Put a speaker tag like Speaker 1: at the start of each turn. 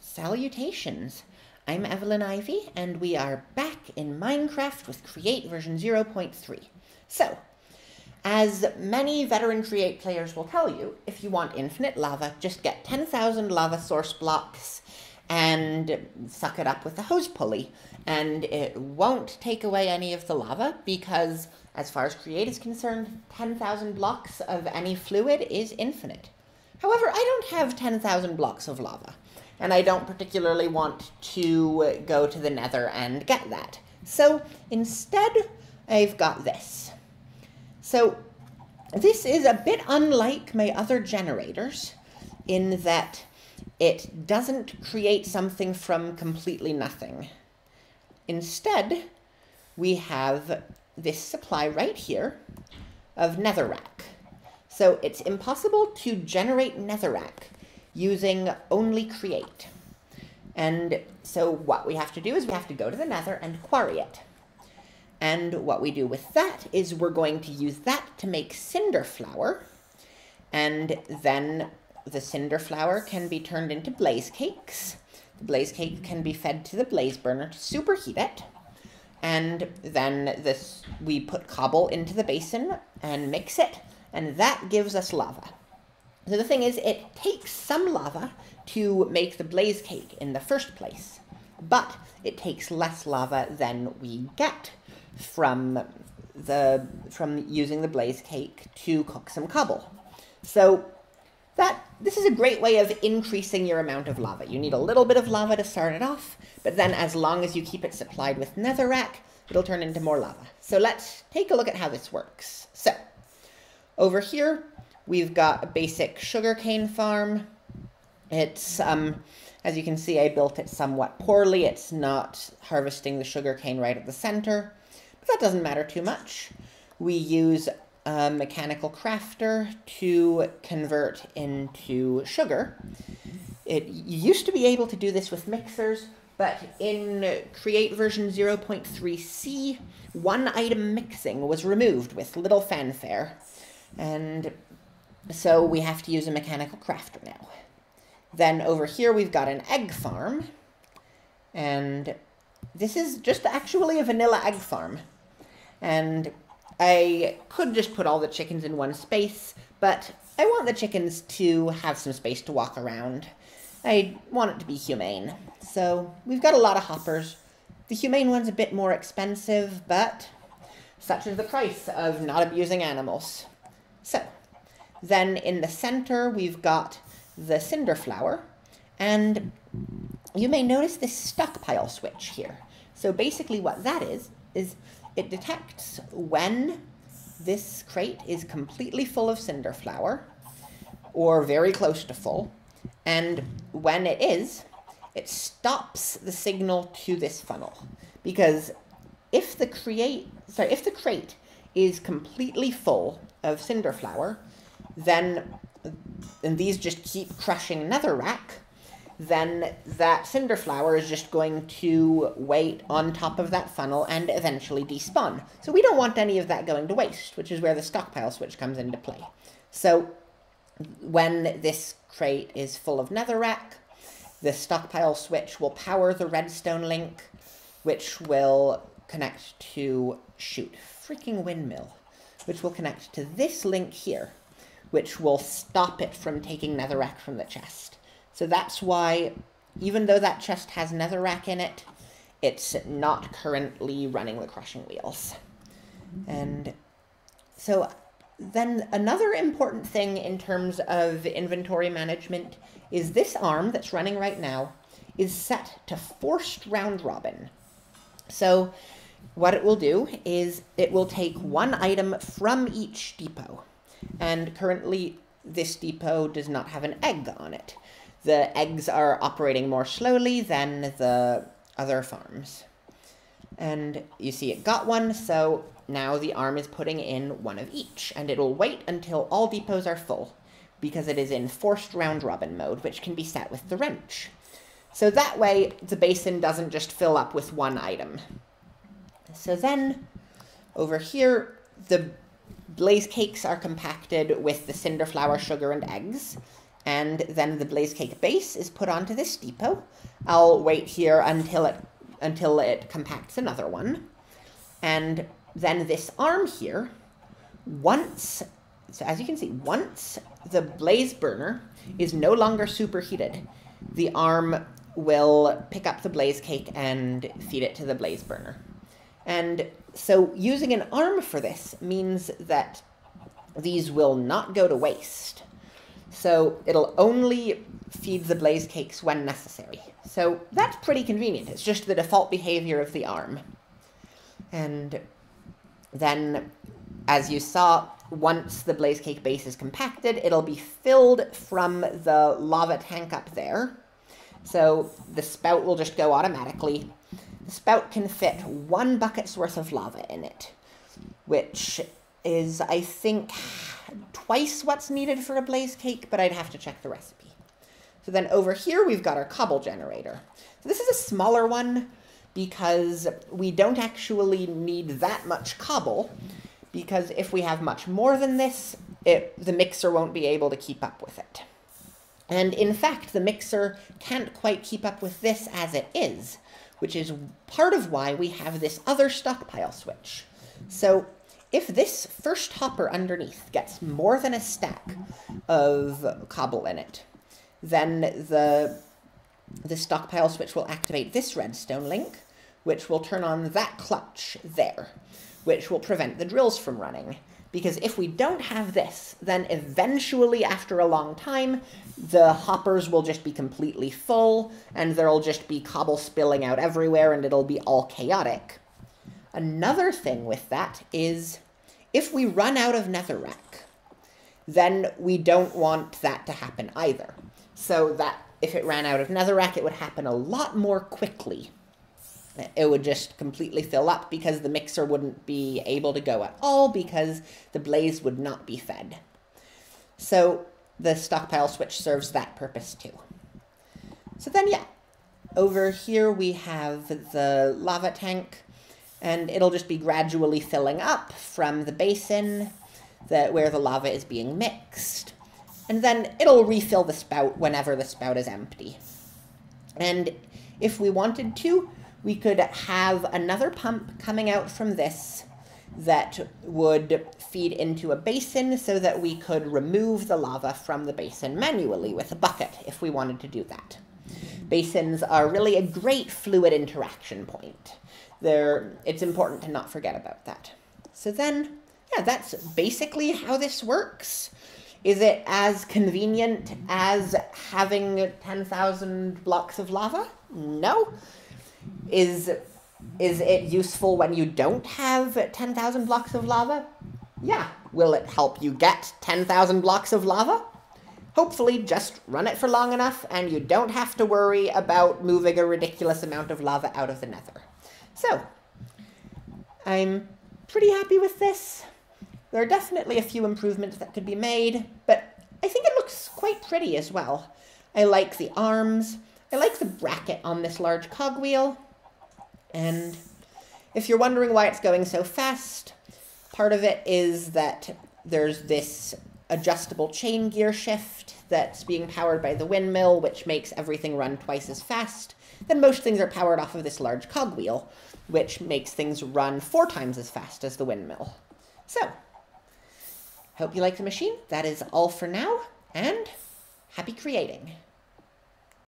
Speaker 1: Salutations! I'm Evelyn Ivy, and we are back in Minecraft with Create version 0.3. So, as many veteran Create players will tell you, if you want infinite lava, just get 10,000 lava source blocks and suck it up with a hose pulley, and it won't take away any of the lava because, as far as Create is concerned, 10,000 blocks of any fluid is infinite. However, I don't have 10,000 blocks of lava, and I don't particularly want to go to the nether and get that. So instead, I've got this. So this is a bit unlike my other generators in that it doesn't create something from completely nothing. Instead, we have this supply right here of netherrack. So it's impossible to generate netherrack using only Create. And so what we have to do is we have to go to the nether and quarry it. And what we do with that is we're going to use that to make cinder flour, and then the cinder flour can be turned into blaze cakes. The blaze cake can be fed to the blaze burner to superheat it, and then we put cobble into the basin and mix it, and that gives us lava. So the thing is, it takes some lava to make the blaze cake in the first place, but it takes less lava than we get from using the blaze cake to cook some cobble. So this is a great way of increasing your amount of lava. You need a little bit of lava to start it off, but then as long as you keep it supplied with netherrack, it'll turn into more lava. So let's take a look at how this works. So over here, we've got a basic sugarcane farm. It's, as you can see, I built it somewhat poorly. It's not harvesting the sugarcane right at the center, but that doesn't matter too much. We use a mechanical crafter to convert into sugar. You used to be able to do this with mixers, but in Create version 0.3c, one item mixing was removed with little fanfare. And so we have to use a mechanical crafter now. Then over here we've got an egg farm, and this is just actually a vanilla egg farm. And I could just put all the chickens in one space, but I want the chickens to have some space to walk around. I want it to be humane. So we've got a lot of hoppers. The humane one's a bit more expensive, but such is the price of not abusing animals. So then in the center, we've got the cinder flour, and you may notice this stockpile switch here. So basically what that is it detects when this crate is completely full of cinder flour, or very close to full, and when it is, it stops the signal to this funnel. Because if the crate is completely full of cinder flour, and these just keep crushing netherrack, then that cinder flour is just going to wait on top of that funnel and eventually despawn. So we don't want any of that going to waste, which is where the stockpile switch comes into play. So when this crate is full of netherrack, the stockpile switch will power the redstone link, which will connect to, freaking windmill, which will connect to this link here, which will stop it from taking netherrack from the chest. So that's why, even though that chest has netherrack in it, it's not currently running the crushing wheels. And so then another important thing in terms of inventory management is this arm that's running right now is set to forced round robin. So what it will do is it will take one item from each depot. And currently this depot does not have an egg on it. The eggs are operating more slowly than the other farms. And you see it got one, so now the arm is putting in one of each, and it'll wait until all depots are full, because it is in forced round robin mode, which can be set with the wrench. So that way, the basin doesn't just fill up with one item. So then, over here, the blaze cakes are compacted with the cinder flour, sugar, and eggs, and then the blaze cake base is put onto this depot. I'll wait here until it compacts another one. And then this arm here, so as you can see, once the blaze burner is no longer superheated, the arm will pick up the blaze cake and feed it to the blaze burner. And so using an arm for this means that these will not go to waste. So it'll only feed the blaze cakes when necessary. So that's pretty convenient. It's just the default behavior of the arm. And then, as you saw, once the blaze cake base is compacted, it'll be filled from the lava tank up there. So the spout will just go automatically. The spout can fit 1 bucket's worth of lava in it, which is, I think, twice what's needed for a blaze cake, but I'd have to check the recipe. So then over here, we've got our Cobble Generator. So this is a smaller one because we don't actually need that much cobble, because if we have much more than this, the mixer won't be able to keep up with it. And in fact, the mixer can't quite keep up with this as it is, which is part of why we have this other stockpile switch. So if this first hopper underneath gets more than a stack of cobble in it, then the stockpile switch will activate this redstone link, which will turn on that clutch there, which will prevent the drills from running. Because if we don't have this, then eventually, after a long time, the hoppers will just be completely full, and there'll just be cobble spilling out everywhere, and it'll be all chaotic. Another thing with that is, if we run out of netherrack, then we don't want that to happen either. So that if it ran out of netherrack, it would happen a lot more quickly. It would just completely fill up because the mixer wouldn't be able to go at all because the blaze would not be fed. So the stockpile switch serves that purpose too. So then, yeah, over here we have the lava tank, and it'll just be gradually filling up from the basin where the lava is being mixed. And then it'll refill the spout whenever the spout is empty. And if we wanted to, we could have another pump coming out from this that would feed into a basin so that we could remove the lava from the basin manually with a bucket if we wanted to do that. Basins are really a great fluid interaction point. It's important to not forget about that. So then, yeah, that's basically how this works. Is it as convenient as having 10,000 blocks of lava? No. Is it useful when you don't have 10,000 blocks of lava? Yeah. Will it help you get 10,000 blocks of lava? Hopefully just run it for long enough and you don't have to worry about moving a ridiculous amount of lava out of the nether. So, I'm pretty happy with this. There are definitely a few improvements that could be made, but I think it looks quite pretty as well. I like the arms. I like the bracket on this large cogwheel. And if you're wondering why it's going so fast, part of it is that there's this adjustable chain gear shift that's being powered by the windmill, which makes everything run twice as fast. Then most things are powered off of this large cogwheel, which makes things run 4 times as fast as the windmill. So, hope you like the machine. That is all for now, and happy creating.